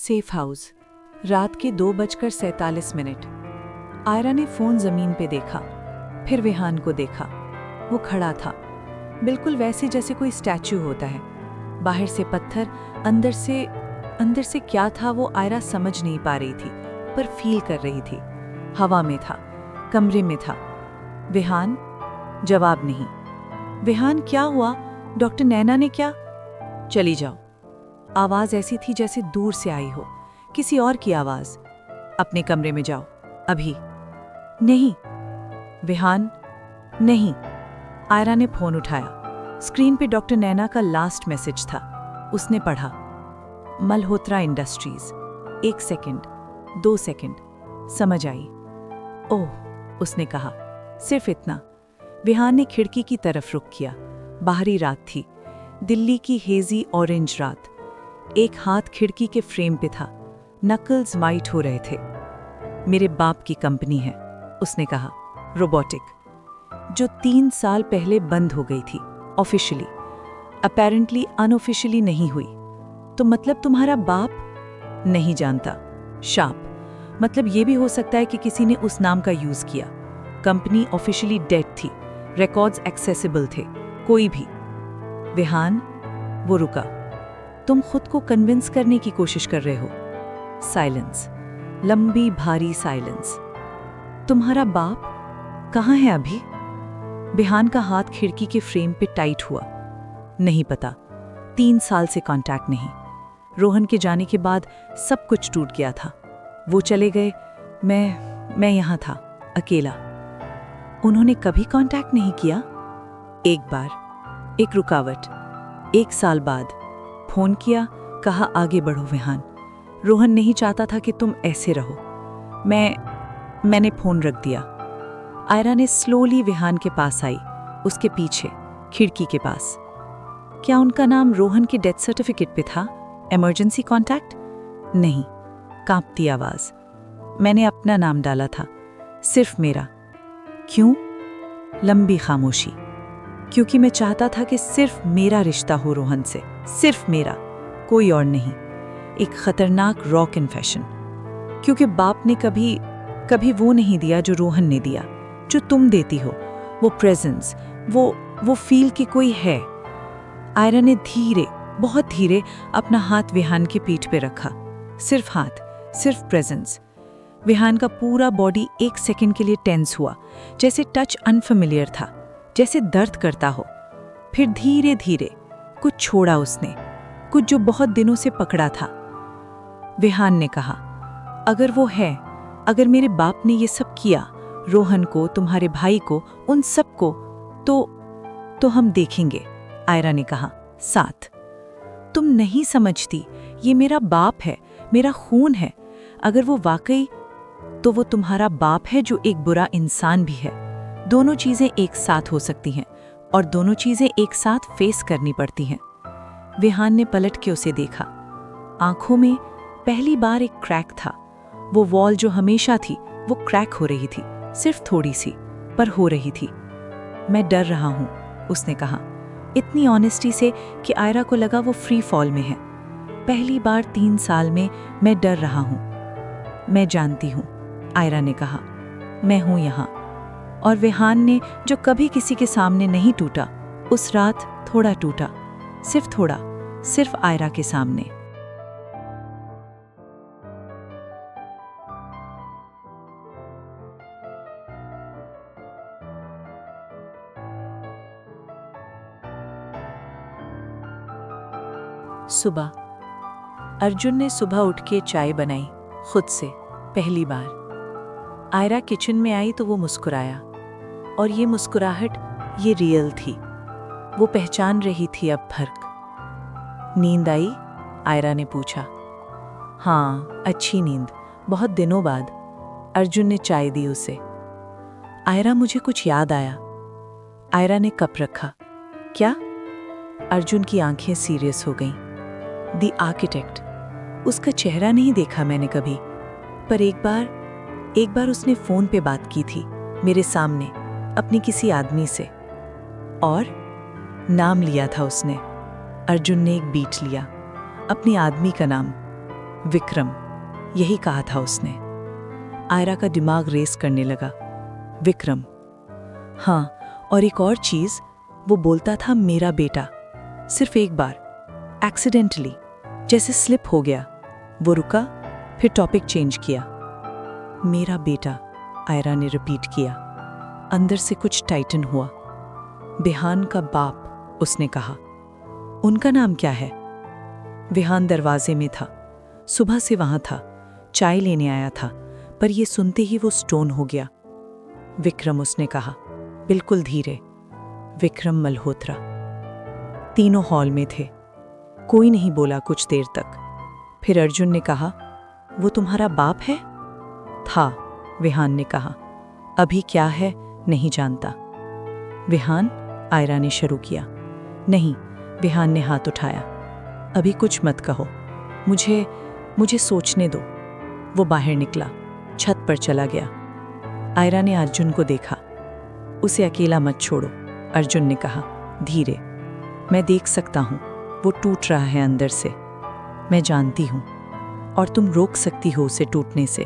Safe house. रात के 2:47। आयरा ने फोन जमीन पे देखा, फिर विहान को देखा। वो खड़ा था, बिल्कुल वैसे जैसे कोई स्टैच्यू होता है। बाहर से पत्थर, अंदर से क्या था वो आयरा समझ नहीं पा रही थी, पर फील कर रही थी। हवा में था, कमरे में था। विहान? जवाब नहीं। विहान, क्या हुआ? डॉक्टर नैना ने क्या? चली जाओ। आवाज ऐसी थी जैसे दूर से आई हो, किसी और की आवाज। अपने कमरे में जाओ, अभी। नहीं। विहान, नहीं। आयरा ने फोन उठाया। स्क्रीन पे डॉक्टर नैना का लास्ट मैसेज था। उसने पढ़ा, मल्होत्रा इंडस्ट्रीज। 1 सेकंड, 2 सेकंड, समझ आई। ओह, उसने कहा, सिर्फ इतना। विहान ने खिड़की की तरफ रुख किया। बाहरी रात थी, दिल्ली की हेजी ऑरेंज रात। एक हाथ खिड़की के फ्रेम पे था, नकल्स वाइट हो रहे थे। मेरे बाप की कंपनी है, उसने कहा, रोबोटिक, जो 3 साल पहले बंद हो गई थी ऑफिशियली, अपैरेंटली अनऑफिशियली नहीं हुई। तो मतलब तुम्हारा बाप? नहीं जानता। शाप, मतलब ये भी हो सकता है कि किसी ने उस नाम का यूज किया। कंपनी ऑफिशियली डेड थी, रिकॉर्ड्स एक्सेसिबल थे, कोई भी। विहान, वो रुका। तुम खुद को कन्विंस करने की कोशिश कर रहे हो। साइलेंस, लंबी भारी साइलेंस। तुम्हारा बाप कहाँ है अभी? विहान का हाथ खिड़की के फ्रेम पे टाइट हुआ। नहीं पता, 3 साल से कांटेक्ट नहीं। रोहन के जाने के बाद सब कुछ टूट गया था। वो चले गए, मैं यहां था, अकेला। उन्होंने कभी कांटेक्ट नहीं किया? एक बार, एक रुकावट। 1 साल बाद फोन किया, कहा आगे बढ़ो विहान, रोहन नहीं चाहता था कि तुम ऐसे रहो। मैंने फोन रख दिया। आयरा ने स्लोली विहान के पास आई, उसके पीछे, खिड़की के पास। क्या उनका नाम रोहन के डेथ सर्टिफिकेट पे था? Emergency contact? नहीं। कांपती आवाज, मैंने अपना नाम डाला था, सिर्फ मेरा। क्यों? लंबी खामोशी। क्योंकि मैं चाहता था कि सिर्फ मेरा रिश्ता हो रोहन से, सिर्फ मेरा, कोई और नहीं। एक खतरनाक रॉ कन्फेशन। क्योंकि बाप ने कभी वो नहीं दिया जो रोहन ने दिया, जो तुम देती हो। वो प्रेजेंस, वो फील कि कोई है। आयरा ने धीरे, बहुत धीरे अपना हाथ विहान की पीठ पे रखा। सिर्फ हाथ, सिर्फ प्रेजेंस। विहान का पूरा बॉडी 1 सेकंड के लिए टेंस हुआ, जैसे टच अनफेमिलियर था, जैसे दर्द करता हो। फिर धीरे धीरे कुछ छोड़ा उसने, कुछ जो बहुत दिनों से पकड़ा था। विहान ने कहा, अगर वो है, अगर मेरे बाप ने ये सब किया, रोहन को, तुम्हारे भाई को, उन सब को, तो हम देखेंगे। आयरा ने कहा, साथ। तुम नहीं समझती, ये मेरा बाप है, मेरा खून है। अगर वो वाकई, तो वो तुम्हारा बाप है जो एक बुरा इंसान भी है। दोनों चीजें एक साथ हो सकती हैं, और दोनों चीजें एक साथ फेस करनी पड़ती हैं। विहान ने पलट के उसे देखा। आंखों में पहली बार एक क्रैक था। वो वॉल जो हमेशा थी, वो क्रैक हो रही थी, सिर्फ थोड़ी सी, पर हो रही थी। मैं डर रहा हूं, उसने कहा, इतनी ऑनेस्टी से कि आयरा को लगा वो फ्री फॉल में है। पहली बार 3 साल में मैं डर रहा हूं। मैं जानती हूं, आयरा ने कहा, मैं हूं यहां। और विहान ने, जो कभी किसी के सामने नहीं टूटा, उस रात थोड़ा टूटा, सिर्फ थोड़ा, सिर्फ आयरा के सामने। सुबह अर्जुन ने सुबह उठ के चाय बनाई, खुद से, पहली बार। आयरा किचन में आई तो वो मुस्कुराया, और ये मुस्कुराहट, ये रियल थी। वो पहचान रही थी अब फर्क। नींद आई? आयरा ने पूछा। हाँ, अच्छी नींद, बहुत दिनों बाद। अर्जुन ने चाय दी उसे। आयरा, मुझे कुछ याद आया। आयरा ने कप रखा। क्या? अर्जुन की आंखें सीरियस हो गईं। द आर्किटेक्ट, उसका चेहरा नहीं देखा मैंने कभी, पर एक बार उसने फोन पे बात की थी, मेरे सामने, अपने किसी आदमी से। और नाम लिया था उसने। अर्जुन ने एक बीट लिया, अपने आदमी का नाम। विक्रम, यही कहा था उसने। आयरा का दिमाग रेस करने लगा। विक्रम, हाँ, और एक और चीज, वो बोलता था मेरा बेटा। सिर्फ एक बार, एक्सीडेंटली, जैसे स्लिप हो गया। वो रुका, फिर टॉपिक चेंज किया। मेरा बेटा, आयरा ने रिपीट किया। अंदर से कुछ टाइटन हुआ। विहान का बाप, उसने कहा। उनका नाम क्या है? विहान दरवाजे में था। सुबह से वहां था, चाय लेने आया था, पर ये सुनते ही वो स्टोन हो गया। विक्रम, उसने कहा, बिल्कुल धीरे। विक्रम मल्होत्रा। तीनों हॉल में थे। कोई नहीं बोला कुछ देर तक। फिर अर्जुन ने कहा, वो तुम्हारा बाप है? था, विहान ने कहा। अभी क्या है नहीं जानता। विहान, आयरा ने शुरू किया। नहीं, विहान ने हाथ उठाया। अभी कुछ मत कहो, मुझे सोचने दो। वो बाहर निकला, छत पर चला गया। आयरा ने अर्जुन को देखा। उसे अकेला मत छोड़ो, अर्जुन ने कहा, धीरे। मैं देख सकता हूं, वो टूट रहा है अंदर से। मैं जानती हूं, और तुम रोक सकती हो उसे टूटने से।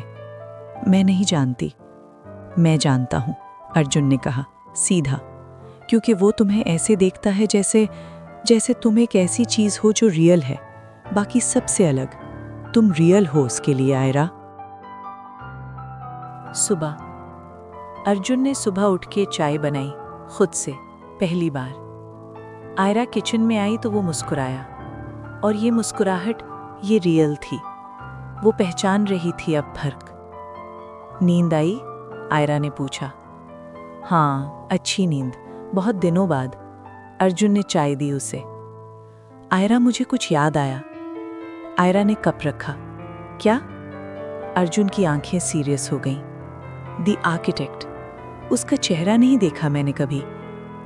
मैं नहीं जानती। मैं जानता हूं, अर्जुन ने कहा, सीधा, क्योंकि वो तुम्हें ऐसे देखता है जैसे तुम एक ऐसी चीज हो जो रियल है, बाकी सबसे अलग। तुम रियल हो उसके लिए, आयरा। सुबह अर्जुन ने सुबह उठ के चाय बनाई, खुद से, पहली बार। आयरा किचन में आई तो वो मुस्कुराया, और ये मुस्कुराहट, ये रियल थी। वो पहचान रही थी अब फर्क। नींद आई? आयरा ने पूछा। हाँ, अच्छी नींद, बहुत दिनों बाद। अर्जुन ने चाय दी उसे। आयरा, मुझे कुछ याद आया। आयरा ने कप रखा। क्या? अर्जुन की आंखें सीरियस हो गईं। The architect. उसका चेहरा नहीं देखा मैंने कभी,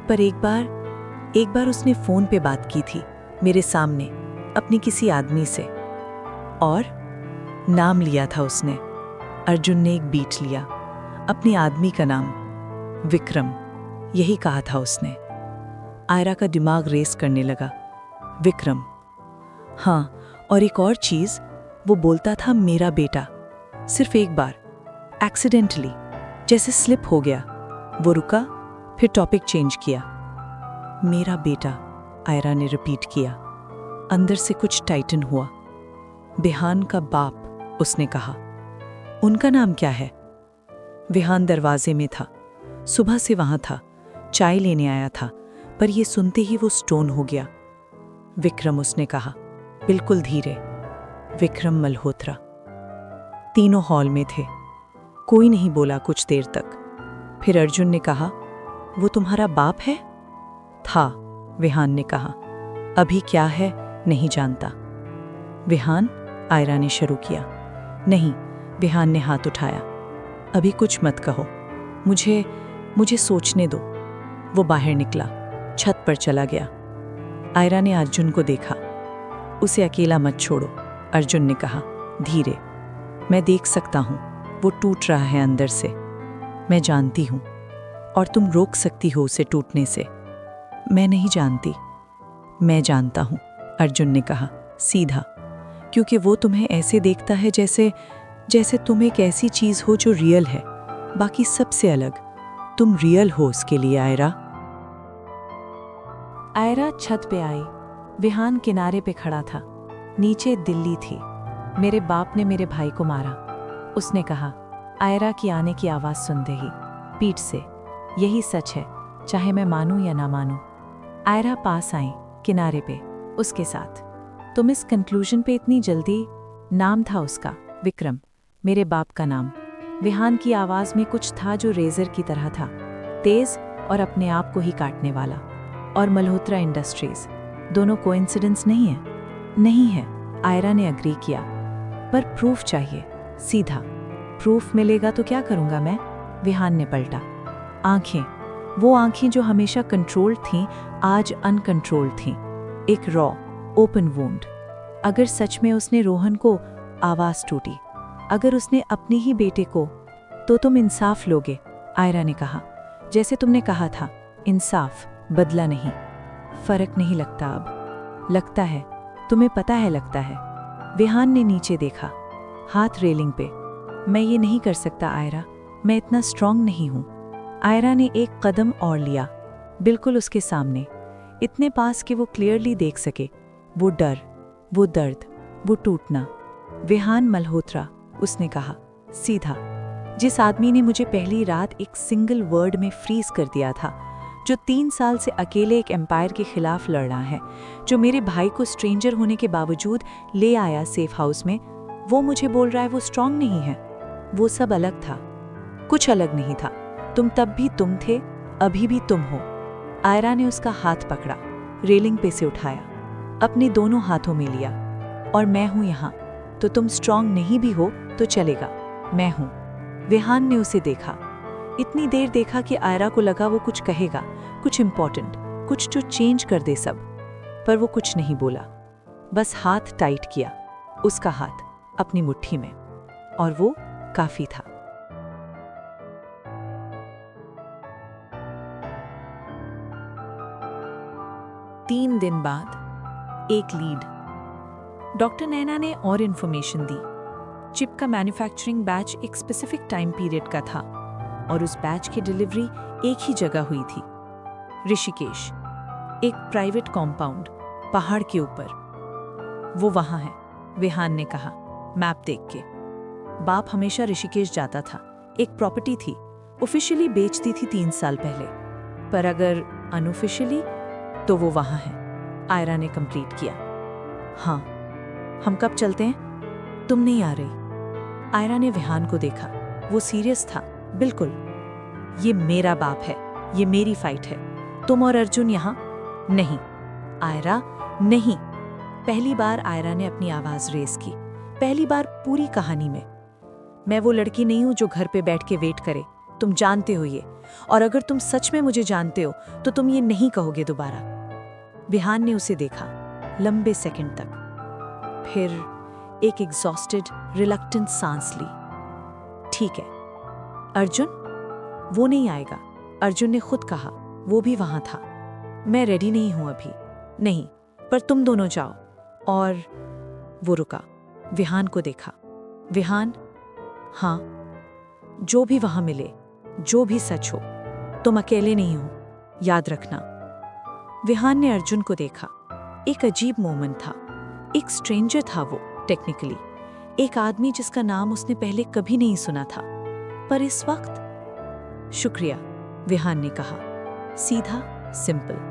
पर एक बार उसने फोन पे बात की थी, मेरे सामने, अपनी किसी आदमी से। और नाम लिया था उसने। अर्जुन ने एक बीट लिया। अपने आदमी का नाम, विक्रम, यही कहा था उसने। आयरा का दिमाग रेस करने लगा। विक्रम, हाँ, और एक और चीज, वो बोलता था मेरा बेटा। सिर्फ एक बार, एक्सीडेंटली, जैसे स्लिप हो गया। वो रुका, फिर टॉपिक चेंज किया। मेरा बेटा, आयरा ने रिपीट किया। अंदर से कुछ टाइटन हुआ। विहान का बाप, उसने कहा। उनका नाम क्या है? विहान दरवाजे में था। सुबह से वहां था, चाय लेने आया था, पर ये सुनते ही वो स्टोन हो गया। विक्रम, उसने कहा, बिल्कुल धीरे। विक्रम मल्होत्रा। तीनों हॉल में थे। कोई नहीं बोला कुछ देर तक। फिर अर्जुन ने कहा, वो तुम्हारा बाप है? था, विहान ने कहा। अभी क्या है नहीं जानता। विहान, आयरा ने शुरू किया। नहीं, विहान ने हाथ उठाया। अभी कुछ मत कहो, मुझे सोचने दो। वो बाहर निकला, छत पर चला गया। आयरा ने अर्जुन को देखा। उसे अकेला मत छोड़ो, अर्जुन ने कहा, धीरे। मैं देख सकता हूं, वो टूट रहा है अंदर से। मैं जानती हूं, और तुम रोक सकती हो उसे टूटने से। मैं नहीं जानती। मैं जानता हूं, अर्जुन ने कहा, सीधा, क्योंकि वो तुम्हें ऐसे देखता है जैसे तुम एक ऐसी चीज हो जो रियल है, बाकी सबसे अलग। तुम रियल हो उसके लिए, आयरा। आयरा छत पे आई। विहान किनारे पे खड़ा था। नीचे दिल्ली थी। मेरे बाप ने मेरे भाई को मारा, उसने कहा, आयरा की आने की आवाज सुनते ही, पीठ से। यही सच है, चाहे मैं मानूं या ना मानूं। आयरा पास आई, किनारे पे, उसके साथ। तुम इस कंक्लूजन पे इतनी जल्दी? नाम था उसका, विक्रम, मेरे बाप का नाम। विहान की आवाज में कुछ था जो रेजर की तरह था, तेज और अपने आप को ही काटने वाला। और मल्होत्रा इंडस्ट्रीज, दोनों कोइंसिडेंस नहीं है? नहीं है, आयरा ने अग्री किया। पर प्रूफ चाहिए, सीधा। प्रूफ मिलेगा तो क्या करूंगा मैं? विहान ने पलटा। आंखें, वो आंखें जो हमेशा कंट्रोल्ड थीं, आज अनकंट्रोल्ड थीं। एक रॉ, ओपन वुंड। अगर सच में उसने रोहन को, आवाज टूटी, अगर उसने अपने ही बेटे को, तो तुम इंसाफ लोगे, आयरा ने कहा। जैसे तुमने कहा था, इंसाफ, बदला नहीं। फर्क नहीं लगता अब। लगता है, तुम्हें पता है लगता है। विहान ने नीचे देखा, हाथ रेलिंग पे। मैं ये नहीं कर सकता आयरा, मैं इतना स्ट्रांग नहीं हूँ। आयरा ने एक कदम और लिया, बिल्कुल उसके सामने, इतने पास कि वो क्लियरली देख सके। वो डर, वो दर्द, वो टूटना। विहान मल्होत्रा, उसने कहा, सीधा। जिस आदमी ने मुझे पहली रात एक सिंगल वर्ड में फ्रीज कर दिया था, जो 3 साल से अकेले एक एम्पायर के खिलाफ लड़ रहा है, जो मेरे भाई को स्ट्रेंजर होने के बावजूद ले आया सेफ हाउस में, वो मुझे बोल रहा है वो स्ट्रांग नहीं है। वो सब अलग था, कुछ अलग नहीं था। तुम तब भी तुम थे, अभी भी तुम हो। आयरा ने उसका हाथ पकड़ा, रेलिंग पे से उठाया, अपने दोनों हाथों में लिया। और मैं हूं यहाँ, तो तुम स्ट्रांग नहीं भी हो तो चलेगा, मैं हूं। विहान ने उसे देखा, इतनी देर देखा कि आयरा को लगा वो कुछ कहेगा, कुछ इंपॉर्टेंट, कुछ जो चेंज कर दे सब। पर वो कुछ नहीं बोला, बस हाथ टाइट किया, उसका हाथ अपनी मुट्ठी में। और वो काफी था। तीन दिन बाद एक लीड। डॉक्टर नैना ने और इन्फॉर्मेशन दी। चिप का मैन्युफैक्चरिंग बैच एक स्पेसिफिक टाइम पीरियड का था और उस बैच की डिलीवरी एक ही जगह हुई थी, ऋषिकेश, एक प्राइवेट कॉम्पाउंड पहाड़ के ऊपर। वो वहां है, विहान ने कहा, मैप देख के। बाप हमेशा ऋषिकेश जाता था, एक प्रॉपर्टी थी, ऑफिशियली बेच दी थी 3 साल पहले, पर अगर अनऑफिशियली तो वो वहां है। आयरा ने कंप्लीट किया। हाँ, हम कब चलते हैं? तुम नहीं आ रही। आयरा ने विहान को देखा, वो सीरियस था, बिल्कुल। ये मेरा बाप है, ये मेरी फाइट है, तुम और अर्जुन यहाँ नहीं। आयरा, नहीं। पहली बार आयरा ने अपनी आवाज रेस की, पहली बार पूरी कहानी में। मैं वो लड़की नहीं हूं जो घर पे बैठ के वेट करे, तुम जानते हो ये। और अगर तुम सच में मुझे जानते हो तो तुम ये नहीं कहोगे दोबारा। विहान ने उसे देखा लंबे सेकंड तक, फिर एक एग्जॉस्टेड, रिलक्टेंट सांस ली। ठीक है। अर्जुन? वो नहीं आएगा, अर्जुन ने खुद कहा, वो भी वहां था। मैं रेडी नहीं हूं अभी। नहीं, पर तुम दोनों जाओ। और वो रुका, विहान को देखा। विहान, हाँ, जो भी वहां मिले, जो भी सच हो, तुम अकेले नहीं हो, याद रखना। विहान ने अर्जुन को देखा। एक अजीब मोमेंट था, एक स्ट्रेंजर था वो टेक्निकली, एक आदमी जिसका नाम उसने पहले कभी नहीं सुना था, पर इस वक्त। शुक्रिया, विहान ने कहा, सीधा, सिंपल।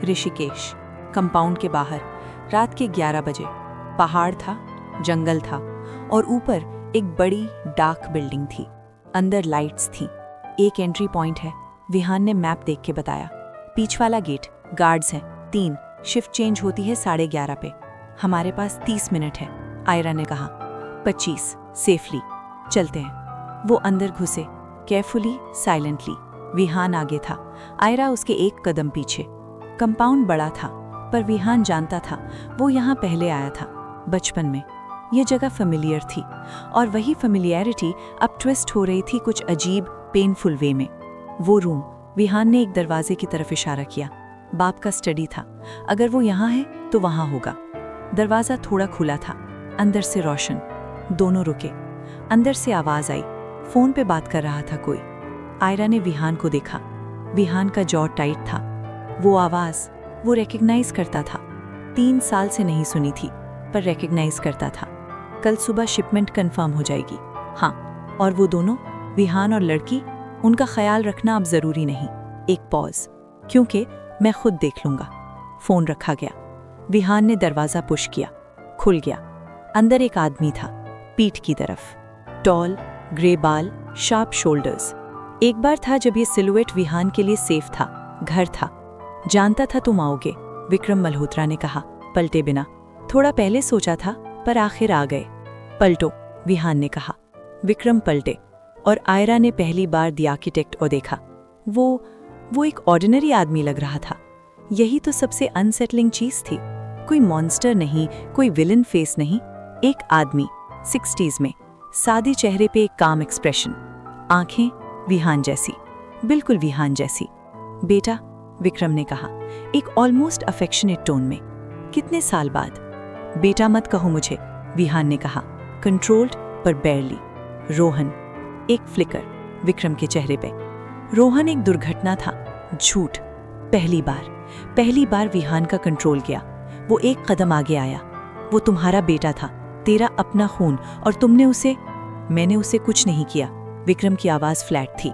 ऋषिकेश, कंपाउंड के बाहर, रात के 11 बजे। पहाड़ था, जंगल था और ऊपर एक बड़ी डार्क बिल्डिंग थी। अंदर लाइट्स थीं। एक एंट्री पॉइंट है, विहान ने मैप देख के बताया। पीछ वाला गेट, गार्ड्स हैं 3, शिफ्ट चेंज होती है 11:30 पे। हमारे पास 30 मिनट है, आयरा ने कहा। 25, सेफली, चलते हैं। वो अंदर घुसे, केयरफुली, साइलेंटली। विहान आगे था, आयरा उसके एक कदम पीछे। कंपाउंड बड़ा था, पर विहान जानता था वो यहाँ पहले आया था, बचपन में। ये जगह फेमिलियर थी, और वही फेमिलियरिटी अब ट्विस्ट हो रही थी कुछ अजीब, पेनफुल वे में। वो रूम, विहान ने एक दरवाजे की तरफ इशारा किया। बाप का स्टडी था, अगर वो यहाँ है तो वहाँ होगा। दरवाज़ा थोड़ा खुला था, अंदर से रोशन। दोनों रुके। अंदर से आवाज़ आई, फ़ोन पे बात कर रहा था कोई। आयरा ने विहान को देखा। विहान का जॉ टाइट था। वो आवाज़ वो रिकग्नाइज करता था। 3 साल से नहीं सुनी थी, पर रिकग्नाइज करता था। कल सुबह शिपमेंट कंफर्म हो जाएगी। हाँ, और वो दोनों, विहान और लड़की, उनका ख्याल रखना अब ज़रूरी नहीं। एक पॉज, क्योंकि मैं खुद देख लूँगा। फ़ोन रखा गया। विहान ने दरवाज़ा पुश किया, खुल गया। अंदर एक आदमी था, पीठ की तरफ, टॉल, ग्रे बाल, शार्प शोल्डर्स। एक बार था जब ये सिलुएट विहान के लिए सेफ था, घर था। जानता था तुम आओगे, विक्रम मल्होत्रा ने कहा, पलटे बिना। थोड़ा पहले सोचा था, पर आखिर आ गए। पलटो, विहान ने कहा। विक्रम पलटे, और आयरा ने पहली बार द आर्किटेक्ट को देखा। वो एक ऑर्डिनरी आदमी लग रहा था। यही तो सबसे अनसेटलिंग चीज थी। कोई मॉन्स्टर नहीं, कोई विलन फेस नहीं, एक आदमी, 60s में, सादे चेहरे पे एक काम एक्सप्रेशन, आंखें विहान जैसी, बिल्कुल विहान जैसी। बेटा, विक्रम ने कहा, एक ऑलमोस्ट अफेक्शनेट टोन में। कितने साल बाद? बेटा मत कहो मुझे, विहान ने कहा, कंट्रोल्ड पर बैरली। रोहन, एक फ्लिकर विक्रम के चेहरे पे। रोहन एक दुर्घटना था, झूठ। पहली बार विहान का कंट्रोल गया। वो एक कदम आगे आया। वो तुम्हारा बेटा था, तेरा अपना खून, और तुमने उसे। मैंने उसे कुछ नहीं किया। विक्रम की आवाज फ्लैट थी।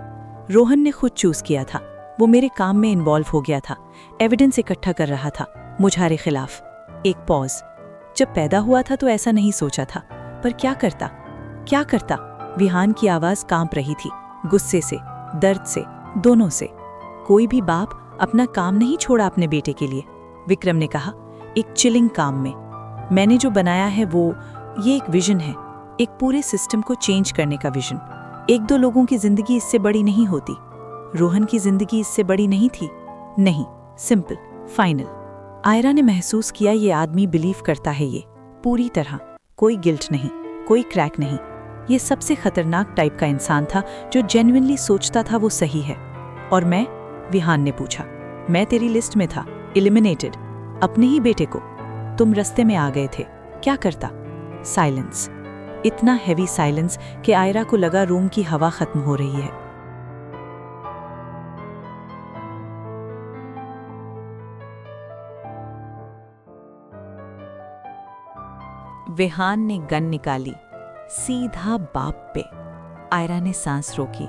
रोहन ने खुद चूज किया था। वो मेरे काम में इन्वॉल्व हो गया था, एविडेंस इकट्ठा कर रहा था मुझारे खिलाफ। एक पॉज। जब पैदा हुआ था तो ऐसा नहीं सोचा था, पर क्या करता? विहान की आवाज कांप रही थी, गुस्से से, दर्द से, दोनों से। कोई भी बाप अपना काम नहीं छोड़ा अपने बेटे के लिए, विक्रम ने कहा, एक चिलिंग काम में। मैंने जो बनाया है ये एक विजन है, एक पूरे सिस्टम को चेंज करने का विजन। एक दो लोगों की जिंदगी इससे बड़ी नहीं होती। रोहन की जिंदगी इससे बड़ी नहीं थी। नहीं, सिंपल, फाइनल। आयरा ने महसूस किया ये आदमी बिलीव करता है, ये पूरी तरह। कोई गिल्ट नहीं, कोई क्रैक नहीं। ये सबसे खतरनाक टाइप का इंसान था जो जेन्युइनली सोचता था वो सही है। और मैं? विहान ने पूछा। मैं तेरी लिस्ट में था, एलिमिनेटेड। अपने ही बेटे को। तुम रास्ते में आ गए थे, क्या करता? साइलेंस। इतना हैवी साइलेंस कि आयरा को लगा रूम की हवा खत्म हो रही है। विहान ने गन निकाली, सीधा बाप पे। आयरा ने सांस रोकी।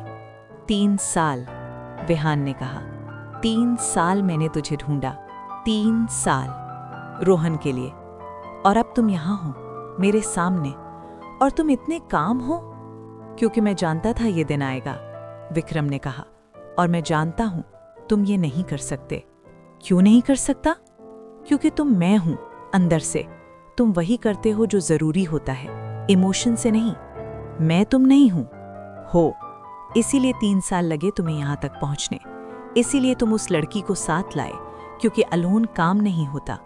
3 साल, विहान ने कहा, 3 साल मैंने तुझे ढूंढा, 3 साल रोहन के लिए। और अब तुम यहां हो, मेरे सामने, और तुम इतने काम हो। क्योंकि मैं जानता था ये दिन आएगा, विक्रम ने कहा, और मैं जानता हूं तुम ये नहीं कर सकते। क्यों नहीं कर सकता? क्योंकि तुम मैं हूं, अंदर से। तुम वही करते हो जो जरूरी होता है, इमोशन से नहीं। मैं तुम नहीं हूं, हो। इसीलिए 3 साल लगे तुम्हें यहां तक पहुंचने। इसीलिए तुम उस लड़की को साथ लाए, क्योंकि अलोन काम नहीं होता।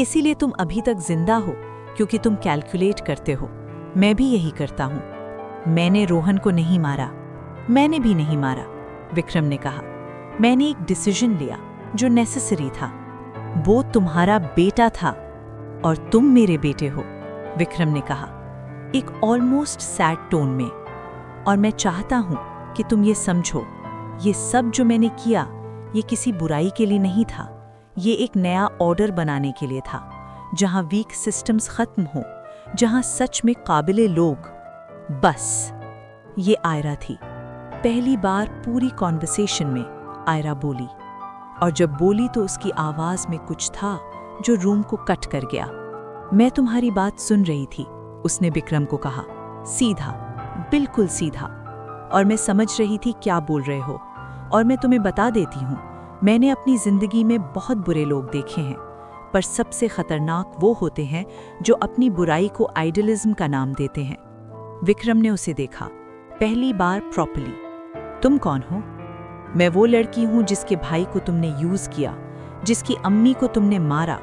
इसीलिए तुम अभी तक जिंदा हो, क्योंकि तुम कैलकुलेट करते हो। मैं भी यही करता हूं। मैंने रोहन को नहीं मारा, मैंने भी नहीं मारा, विक्रम ने कहा। मैंने एक डिसीजन लिया जो नेसेसरी था। वो तुम्हारा बेटा था, और तुम मेरे बेटे हो, विक्रम ने कहा, एक ऑलमोस्ट सैड टोन में। और मैं चाहता हूं कि तुम ये समझो, ये सब जो मैंने किया, ये किसी बुराई के लिए नहीं था। ये एक नया ऑर्डर बनाने के लिए था, जहां वीक सिस्टम्स खत्म हो, जहां सच में काबिले लोग। बस। ये आयरा थी। पहली बार पूरी कॉन्वर्सेशन में आयरा बोली, और जब बोली तो उसकी आवाज में कुछ था जो रूम को कट कर गया। मैं तुम्हारी बात सुन रही थी, उसने विक्रम को कहा, सीधा, बिल्कुल सीधा। और मैं समझ रही थी क्या बोल रहे हो। और मैं तुम्हें बता देती हूं, मैंने अपनी जिंदगी में बहुत बुरे लोग देखे हैं, पर सबसे खतरनाक वो होते हैं जो अपनी बुराई को आइडियलिज्म का नाम देते हैं। विक्रम ने उसे देखा, पहली बार प्रॉपर्ली। तुम कौन हो? मैं वो लड़की हूं जिसके भाई को तुमने यूज किया, जिसकी अम्मी को तुमने मारा,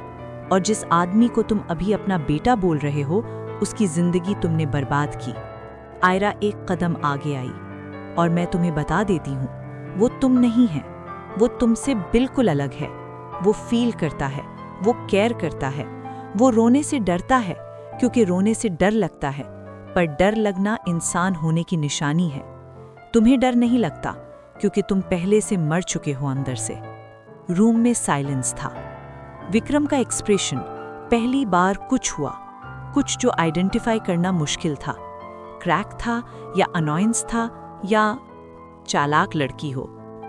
और जिस आदमी को तुम अभी अपना बेटा बोल रहे हो, उसकी जिंदगी तुमने बर्बाद की। आयरा एक कदम आगे आई। और मैं तुम्हें बता देती हूं, वो तुम नहीं है, वो तुमसे बिल्कुल अलग है। वो फील करता है, वो केयर करता है, वो रोने से डरता है, क्योंकि रोने से डर लगता है, पर डर लगना इंसान होने की निशानी है। तुम्हें डर नहीं लगता, क्योंकि तुम पहले से मर चुके हो अंदर से। रूम में साइलेंस था। विक्रम का एक्सप्रेशन, पहली बार कुछ हुआ, कुछ जो आइडेंटिफाई करना मुश्किल था। क्रैक था, या अनॉयंस था, या चालाक लड़की हो,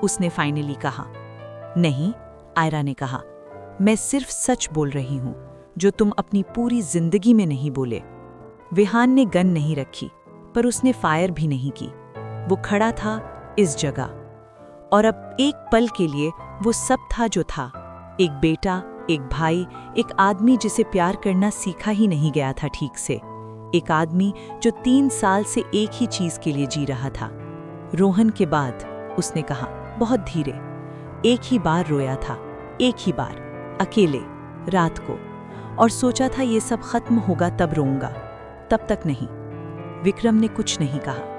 उसने फाइनली कहा। नहीं, आयरा ने कहा, मैं सिर्फ सच बोल रही हूं, जो तुम अपनी पूरी जिंदगी में नहीं बोले। विहान ने गन नहीं रखी, पर उसने फायर भी नहीं की। वो खड़ा था इस जगह, और अब एक पल के लिए वो सब था जो था। एक बेटा, एक भाई, एक आदमी जिसे प्यार करना सीखा ही नहीं गया था ठीक से। एक आदमी जो 3 साल से एक ही चीज के लिए जी रहा था। रोहन के बाद, उसने कहा बहुत धीरे, एक ही बार रोया था, एक ही बार, अकेले, रात को, और सोचा था ये सब खत्म होगा तब रोऊंगा, तब तक नहीं। विक्रम ने कुछ नहीं कहा।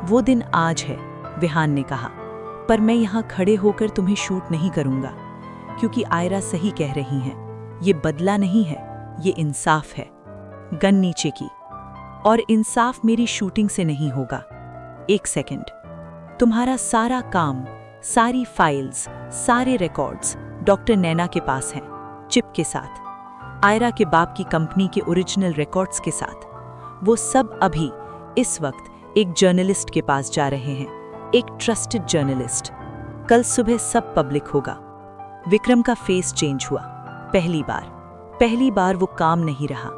वो दिन आज है, विहान ने कहा, पर मैं यहाँ खड़े होकर तुम्हें शूट नहीं करूँगा, क्योंकि आयरा सही कह रही हैं। ये बदला नहीं है, ये इंसाफ है। गन नीचे की। और इंसाफ मेरी शूटिंग से नहीं होगा। एक सेकंड, तुम्हारा सारा काम, सारी फाइल्स, सारे रिकॉर्ड्स डॉक्टर नैना के पास हैं, चिप के साथ, आयरा के बाप की कंपनी के ओरिजिनल रिकॉर्ड्स के साथ। वो सब अभी इस वक्त एक जर्नलिस्ट के पास जा रहे हैं, एक ट्रस्टेड जर्नलिस्ट। कल सुबह सब पब्लिक होगा। विक्रम का फेस चेंज हुआ। पहली बार वो काम नहीं रहा।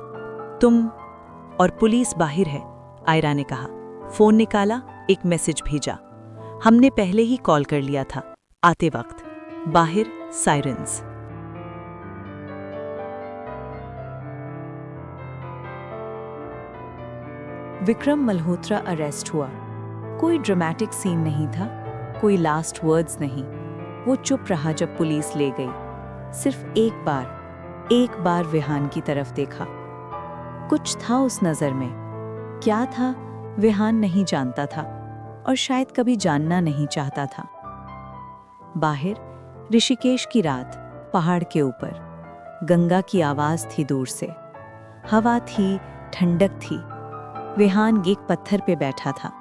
तुम और पुलिस बाहर है, आयरा ने कहा। फोन निकाला, एक मैसेज भेजा। हमने पहले ही कॉल कर लिया था आते वक्त। बाहर सायरन्स। विक्रम मल्होत्रा अरेस्ट हुआ। कोई ड्रामेटिक सीन नहीं था, कोई लास्ट वर्ड्स नहीं। वो चुप रहा जब पुलिस ले गई। सिर्फ एक बार विहान की तरफ देखा। कुछ था उस नज़र में। क्या था, विहान नहीं जानता था और शायद कभी जानना नहीं चाहता था। बाहर ऋषिकेश की रात, पहाड़ के ऊपर गंगा की आवाज़ थी दूर से। हवा थी, ठंडक थी। विहान एक पत्थर पे बैठा था,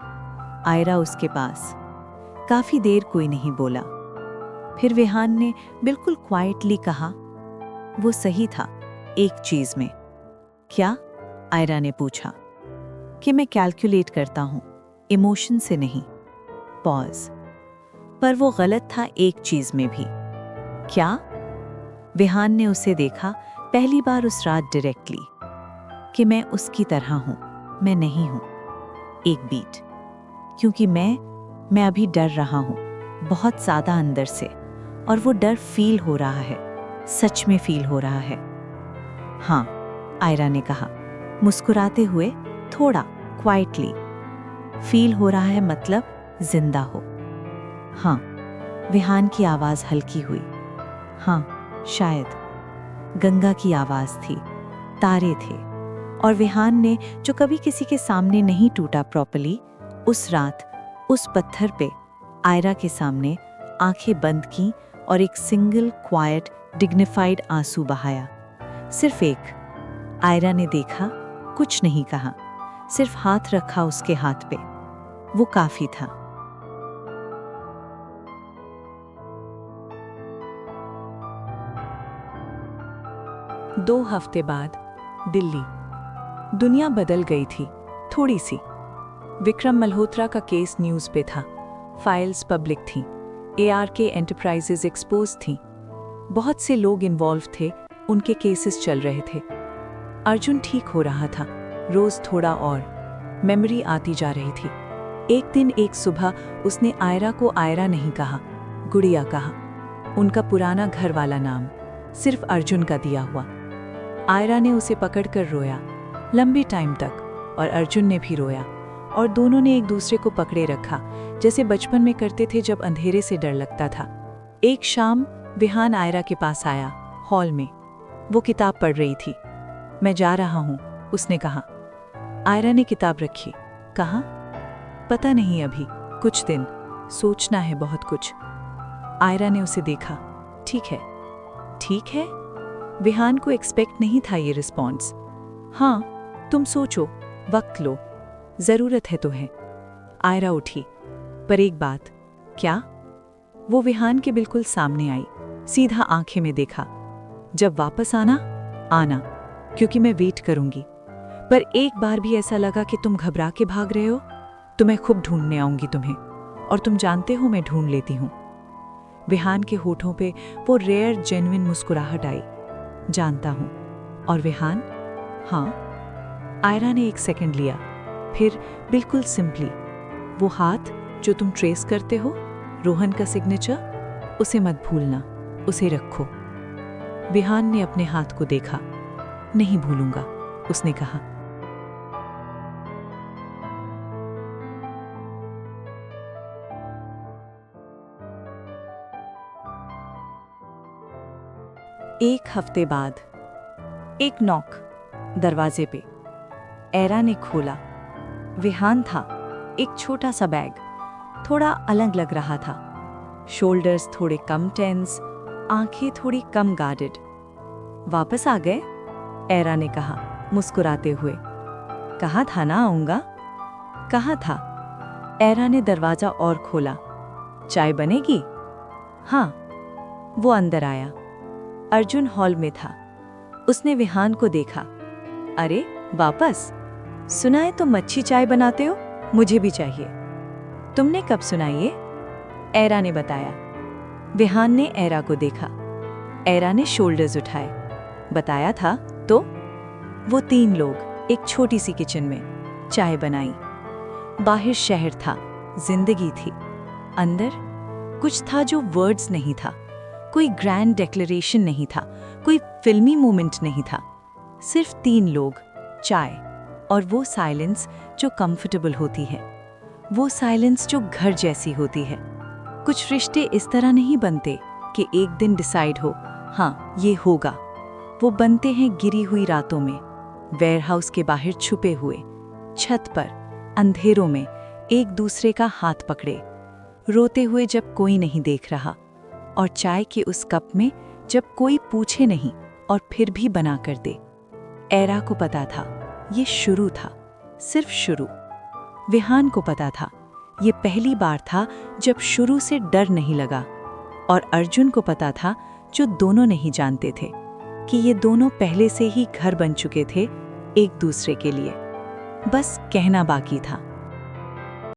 आयरा उसके पास। काफी देर कोई नहीं बोला। फिर विहान ने बिल्कुल क्वाइटली कहा, वो सही था एक चीज में। क्या? आयरा ने पूछा। कि मैं कैलकुलेट करता हूं, इमोशन से नहीं। पॉज। पर वो गलत था एक चीज में भी। क्या? विहान ने उसे देखा, पहली बार उस रात डायरेक्टली। कि मैं उसकी तरह हूं, मैं नहीं हूं। एक बीट। क्योंकि मैं अभी डर रहा हूं, बहुत ज्यादा अंदर से। और वो डर फील हो रहा है, सच में फील हो रहा है। हाँ, आयरा ने कहा, मुस्कुराते हुए, थोड़ा क्वाइटली। फील हो रहा है मतलब जिंदा हो। हाँ। विहान की आवाज हल्की हुई। हाँ, शायद। गंगा की आवाज थी, तारे थे। और विहान ने, जो कभी किसी के सामने नहीं टूटा प्रॉपर्ली, उस रात उस पत्थर पे आयरा के सामने आंखें बंद की और एक सिंगल क्वाइट डिग्निफाइड आंसू बहाया। सिर्फ एक। आयरा ने देखा, कुछ नहीं कहा, सिर्फ हाथ रखा उसके हाथ पे। वो काफी था। दो हफ्ते बाद दिल्ली। दुनिया बदल गई थी, थोड़ी सी। विक्रम मल्होत्रा का केस न्यूज़ पे था, फाइल्स पब्लिक थीं, ARK एंटरप्राइजेज एक्सपोज थीं। बहुत से लोग इन्वॉल्व थे, उनके केसेस चल रहे थे। अर्जुन ठीक हो रहा था, रोज थोड़ा और। मेमोरी आती जा रही थी। एक दिन एक सुबह उसने आयरा को आयरा नहीं कहा, गुड़िया कहा। उनका पुराना घर वाला नाम, सिर्फ अर्जुन का दिया हुआ। आयरा ने उसे पकड़कर रोया, लंबे टाइम तक। और अर्जुन ने भी रोया। और दोनों ने एक दूसरे को पकड़े रखा, जैसे बचपन में करते थे जब अंधेरे से डर लगता था। एक शाम विहान आयरा के पास आया, हॉल में। वो किताब पढ़ रही थी। मैं जा रहा हूँ, उसने कहा। आयरा ने किताब रखी। कहा, पता नहीं, अभी कुछ दिन, सोचना है बहुत कुछ। आयरा ने उसे देखा। ठीक है। ठीक है? विहान को एक्सपेक्ट नहीं था ये रिस्पॉन्स। हाँ, तुम सोचो, वक्त लो, जरूरत है तो है। आयरा उठी। पर एक बात। क्या? वो विहान के बिल्कुल सामने आई, सीधा आंखें में देखा। जब वापस आना, क्योंकि मैं वेट करूंगी। पर एक बार भी ऐसा लगा कि तुम घबरा के भाग रहे हो, तो मैं खूब ढूंढने आऊंगी तुम्हें। और तुम जानते हो मैं ढूंढ लेती हूं। विहान के होठों पे वो रेयर जेन्युइन मुस्कुराहट आई। जानता हूं। और विहान? हाँ। आयरा ने एक सेकंड लिया, फिर बिल्कुल सिंपली, वो हाथ जो तुम ट्रेस करते हो, रोहन का सिग्नेचर, उसे मत भूलना, उसे रखो। विहान ने अपने हाथ को देखा। नहीं भूलूंगा, उसने कहा। एक हफ्ते बाद एक नॉक, दरवाजे पे। एरा ने खोला। विहान था, एक छोटा सा बैग, थोड़ा अलग लग रहा था। शोल्डर्स थोड़े कम टेंस, आंखें थोड़ी कम गार्डेड। वापस आ गए? एरा ने कहा मुस्कुराते हुए। कहा था ना आऊंगा। कहा था। एरा ने दरवाजा और खोला। चाय बनेगी? हाँ। वो अंदर आया। अर्जुन हॉल में था। उसने विहान को देखा। अरे वापस? सुना है तुम अच्छी चाय बनाते हो, मुझे भी चाहिए। तुमने कब सुना ये? एरा ने बताया। विहान ने एरा को देखा। एरा ने शोल्डर्स उठाए। बताया था तो? वो 3 लोग एक छोटी सी किचन में चाय बनाई। बाहर शहर था, जिंदगी थी। अंदर कुछ था जो वर्ड्स नहीं था, कोई ग्रैंड डिक्लेरेशन नहीं था, कोई फिल्मी मोमेंट नहीं था। सिर्फ 3 लोग, चाय और वो साइलेंस जो कंफर्टेबल होती है, वो साइलेंस जो घर जैसी होती है। कुछ रिश्ते इस तरह नहीं बनते कि एक दिन डिसाइड हो, हाँ ये होगा। वो बनते हैं गिरी हुई रातों में, वेयरहाउस के बाहर छुपे हुए, छत पर अंधेरों में एक दूसरे का हाथ पकड़े, रोते हुए जब कोई नहीं देख रहा, और चाय के उस कप में जब कोई पूछे नहीं और फिर भी बना कर दे। एरा को पता था ये शुरू था, सिर्फ शुरू। विहान को पता था ये पहली बार था जब शुरू से डर नहीं लगा। और अर्जुन को पता था, जो दोनों नहीं जानते थे, कि ये दोनों पहले से ही घर बन चुके थे एक दूसरे के लिए। बस कहना बाकी था।